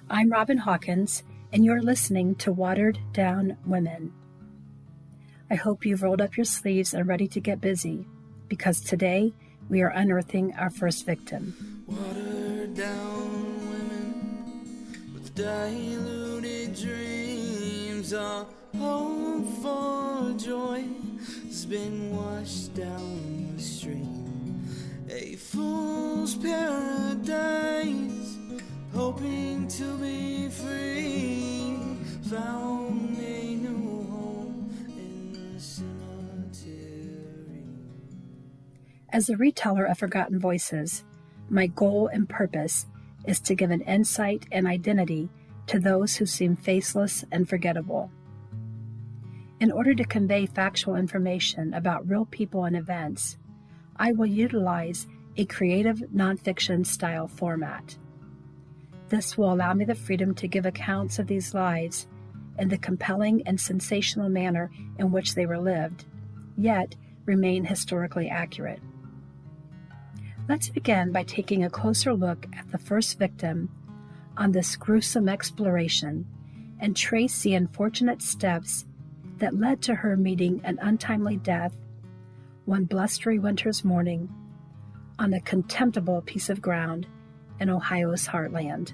I'm Robin Hawkins, and you're listening to Watered Down Women. I hope you've rolled up your sleeves and ready to get busy, because today we are unearthing our first victim. Watered down women with diluted dreams, our hope for joy has been washed down the stream. A fool's paradise, hoping to be free, found a new home in the cemetery. As a reteller of Forgotten Voices, my goal and purpose is to give an insight and identity to those who seem faceless and forgettable. In order to convey factual information about real people and events, I will utilize a creative nonfiction style format. This will allow me the freedom to give accounts of these lives in the compelling and sensational manner in which they were lived, yet remain historically accurate. Let's begin by taking a closer look at the first victim on this gruesome exploration and trace the unfortunate steps that led to her meeting an untimely death one blustery winter's morning on a contemptible piece of ground in Ohio's heartland.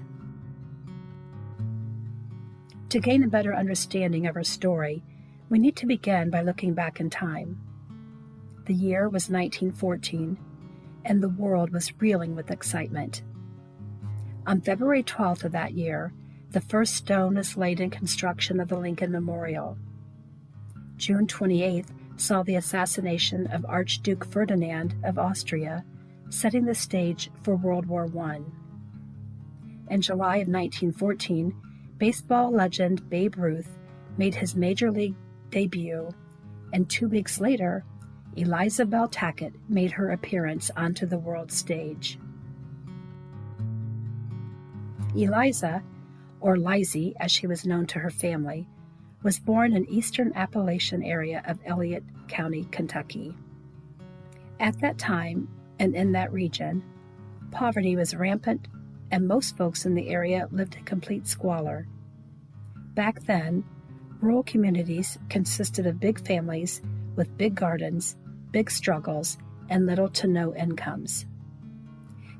To gain a better understanding of her story, we need to begin by looking back in time. The year was 1914, and the world was reeling with excitement. On February 12th of that year, the first stone was laid in construction of the Lincoln Memorial. June 28th saw the assassination of Archduke Ferdinand of Austria, setting the stage for World War I. In July of 1914, baseball legend Babe Ruth made his major league debut, and 2 weeks later, Eliza Bell Tackett made her appearance onto the world stage. Eliza, or Lizzie as she was known to her family, was born in eastern Appalachian area of Elliott County, Kentucky. At that time, and in that region, poverty was rampant, and most folks in the area lived in complete squalor. Back then, rural communities consisted of big families with big gardens, big struggles, and little to no incomes.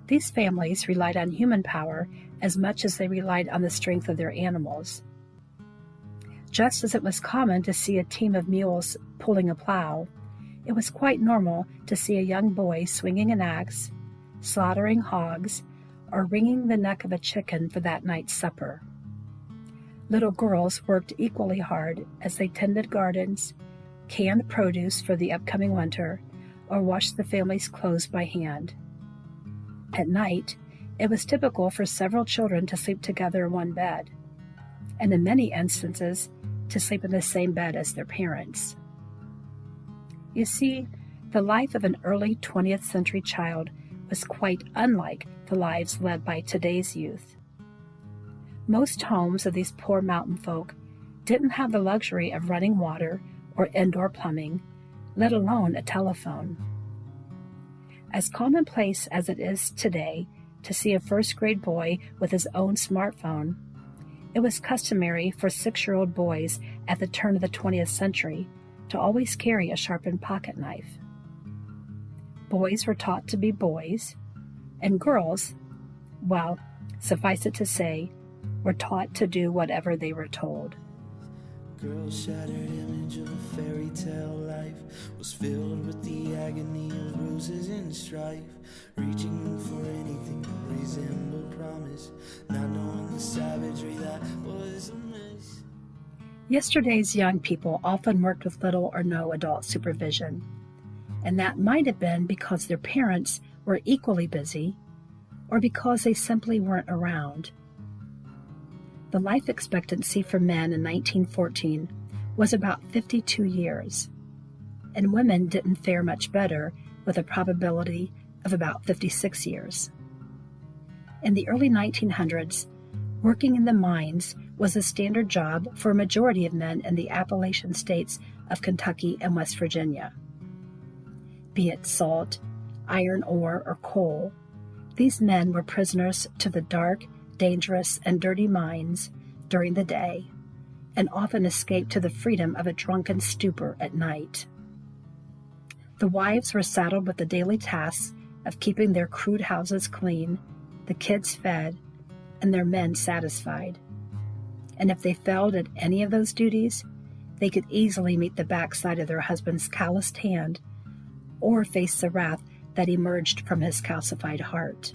These families relied on human power as much as they relied on the strength of their animals. Just as it was common to see a team of mules pulling a plow, it was quite normal to see a young boy swinging an axe, slaughtering hogs, or wringing the neck of a chicken for that night's supper. Little girls worked equally hard as they tended gardens, canned produce for the upcoming winter, or washed the family's clothes by hand. At night, it was typical for several children to sleep together in one bed, and in many instances, to sleep in the same bed as their parents. You see, the life of an early 20th century child was quite unlike the lives led by today's youth. Most homes of these poor mountain folk didn't have the luxury of running water or indoor plumbing, let alone a telephone. As commonplace as it is today to see a first-grade boy with his own smartphone, it was customary for 6-year-old boys at the turn of the 20th century to always carry a sharpened pocket knife. Boys were taught to be boys, and girls, well, suffice it to say, were taught to do whatever they were told. Girl's shattered image of a fairy tale life was filled with the agony of bruises and strife, reaching for anything that resembled promise, not knowing the savagery that was amiss. Yesterday's young people often worked with little or no adult supervision, and that might have been because their parents were equally busy or because they simply weren't around. The life expectancy for men in 1914 was about 52 years, and women didn't fare much better with a probability of about 56 years. In the early 1900s, working in the mines was a standard job for a majority of men in the Appalachian states of Kentucky and West Virginia. Be it salt, iron ore, or coal, these men were prisoners to the dark, dangerous, and dirty minds during the day, and often escaped to the freedom of a drunken stupor at night. The wives were saddled with the daily tasks of keeping their crude houses clean, the kids fed, and their men satisfied. And if they failed at any of those duties, they could easily meet the backside of their husband's calloused hand or face the wrath that emerged from his calcified heart.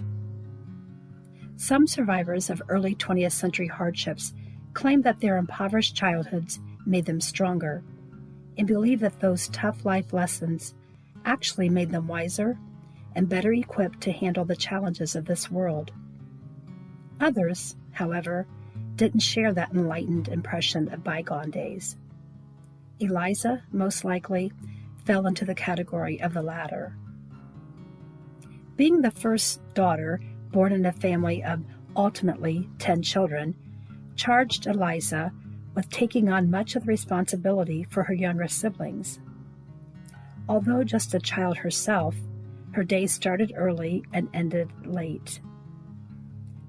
Some survivors of early 20th century hardships claim that their impoverished childhoods made them stronger, and believe that those tough life lessons actually made them wiser and better equipped to handle the challenges of this world. Others, however, didn't share that enlightened impression of bygone days. Eliza, most likely, fell into the category of the latter. Being the first daughter born in a family of ultimately 10 children, charged Eliza with taking on much of the responsibility for her younger siblings. Although just a child herself, her days started early and ended late.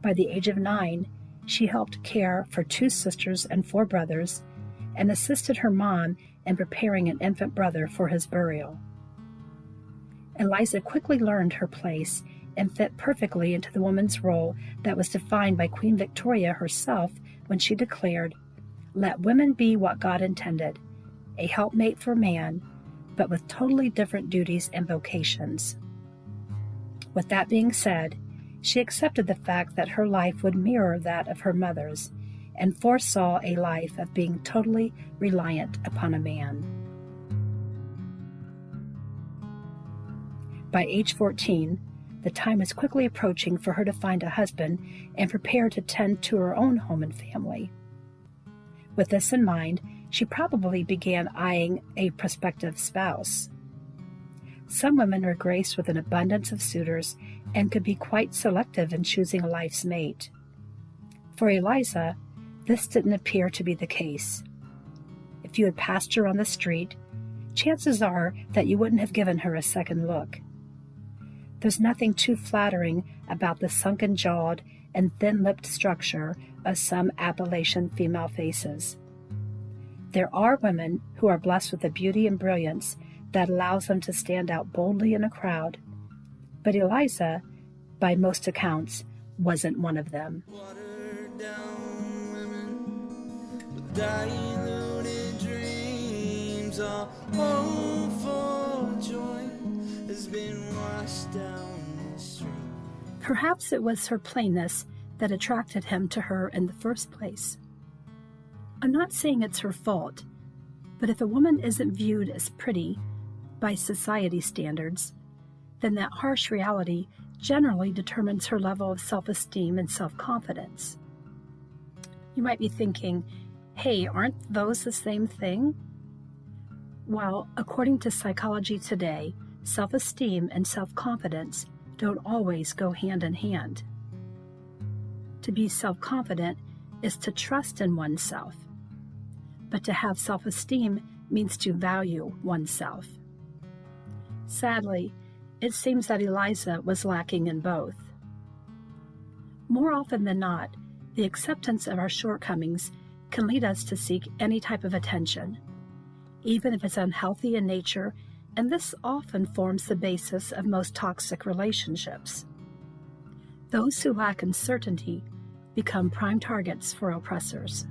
By the age of 9, she helped care for 2 sisters and 4 brothers, and assisted her mom in preparing an infant brother for his burial. Eliza quickly learned her place and fit perfectly into the woman's role that was defined by Queen Victoria herself when she declared, "Let women be what God intended, a helpmate for man, but with totally different duties and vocations." With that being said, she accepted the fact that her life would mirror that of her mother's, and foresaw a life of being totally reliant upon a man. By age 14, the time was quickly approaching for her to find a husband and prepare to tend to her own home and family. With this in mind, she probably began eyeing a prospective spouse. Some women were graced with an abundance of suitors and could be quite selective in choosing a life's mate. For Eliza, this didn't appear to be the case. If you had passed her on the street, chances are that you wouldn't have given her a second look. There's nothing too flattering about the sunken-jawed and thin-lipped structure of some Appalachian female faces. There are women who are blessed with a beauty and brilliance that allows them to stand out boldly in a crowd, but Eliza, by most accounts, wasn't one of them. Watered down women with diluted dreams, all hope for joy has been washed down the stream. Perhaps it was her plainness that attracted him to her in the first place. I'm not saying it's her fault, but if a woman isn't viewed as pretty by society standards, then that harsh reality generally determines her level of self-esteem and self-confidence. You might be thinking, hey, aren't those the same thing? Well, according to Psychology Today, self-esteem and self-confidence don't always go hand in hand. To be self-confident is to trust in oneself, but to have self-esteem means to value oneself. Sadly, it seems that Eliza was lacking in both. More often than not, the acceptance of our shortcomings can lead us to seek any type of attention, even if it's unhealthy in nature, and this often forms the basis of most toxic relationships. Those who lack uncertainty become prime targets for oppressors.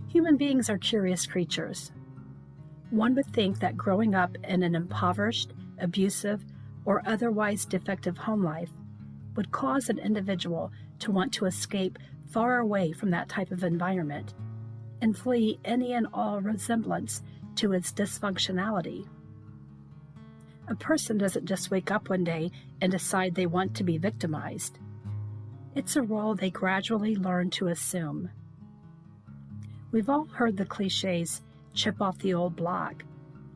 Human beings are curious creatures. One would think that growing up in an impoverished, abusive, or otherwise defective home life would cause an individual to want to escape far away from that type of environment and flee any and all resemblance to its dysfunctionality. A person doesn't just wake up one day and decide they want to be victimized. It's a role they gradually learn to assume. We've all heard the cliches, chip off the old block,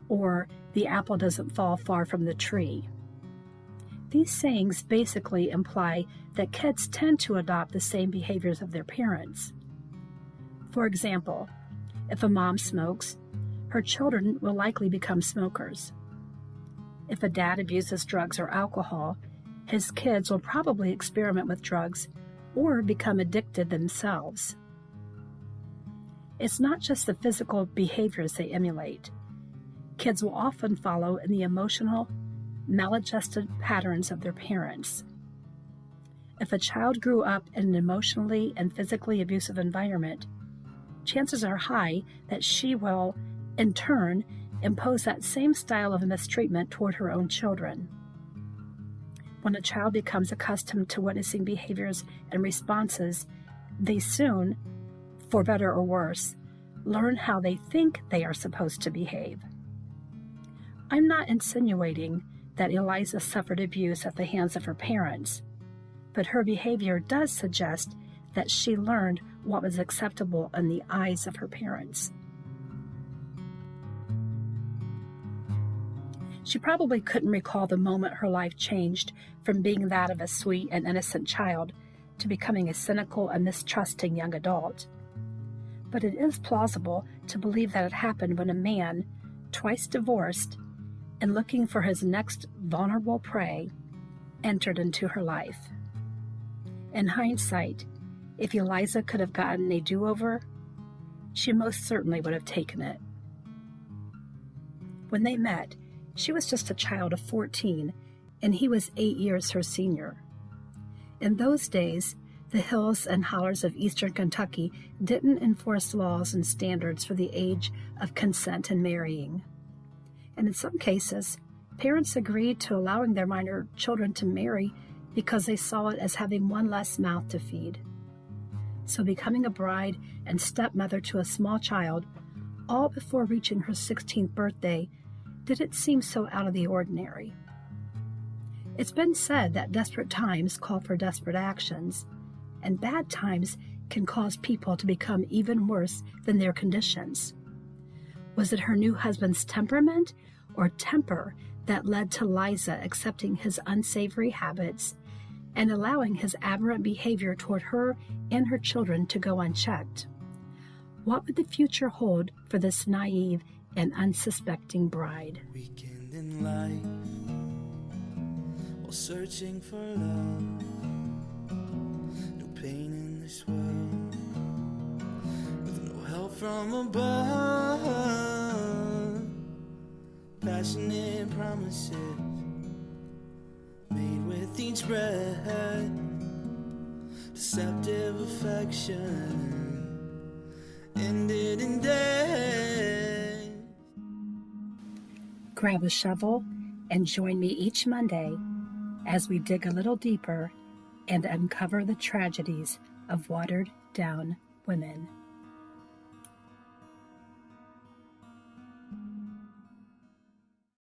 or the apple doesn't fall far from the tree. These sayings basically imply that kids tend to adopt the same behaviors of their parents. For example, if a mom smokes, her children will likely become smokers. If a dad abuses drugs or alcohol, his kids will probably experiment with drugs or become addicted themselves. It's not just the physical behaviors they emulate. Kids will often follow in the emotional, maladjusted patterns of their parents. If a child grew up in an emotionally and physically abusive environment, chances are high that she will, in turn, impose that same style of mistreatment toward her own children. When a child becomes accustomed to witnessing behaviors and responses, they soon, for better or worse, learn how they think they are supposed to behave. I'm not insinuating that Eliza suffered abuse at the hands of her parents, but her behavior does suggest that she learned what was acceptable in the eyes of her parents. She probably couldn't recall the moment her life changed from being that of a sweet and innocent child to becoming a cynical and mistrusting young adult. But it is plausible to believe that it happened when a man, twice divorced, and looking for his next vulnerable prey, entered into her life. In hindsight, if Eliza could have gotten a do-over, she most certainly would have taken it. When they met, she was just a child of 14, and he was 8 years her senior. In those days, the hills and hollers of eastern Kentucky didn't enforce laws and standards for the age of consent and marrying. And in some cases, parents agreed to allowing their minor children to marry because they saw it as having one less mouth to feed. So becoming a bride and stepmother to a small child, all before reaching her 16th birthday, didn't seem so out of the ordinary. It's been said that desperate times call for desperate actions, and bad times can cause people to become even worse than their conditions. Was it her new husband's temperament or temper that led to Liza accepting his unsavory habits and allowing his aberrant behavior toward her and her children to go unchecked? What would the future hold for this naive and unsuspecting bride? Weekend in life, while searching for love, no pain in this world, with no help from above, passionate promises made with each breath, deceptive affection ended in death. Grab a shovel and join me each Monday as we dig a little deeper and uncover the tragedies of watered-down women.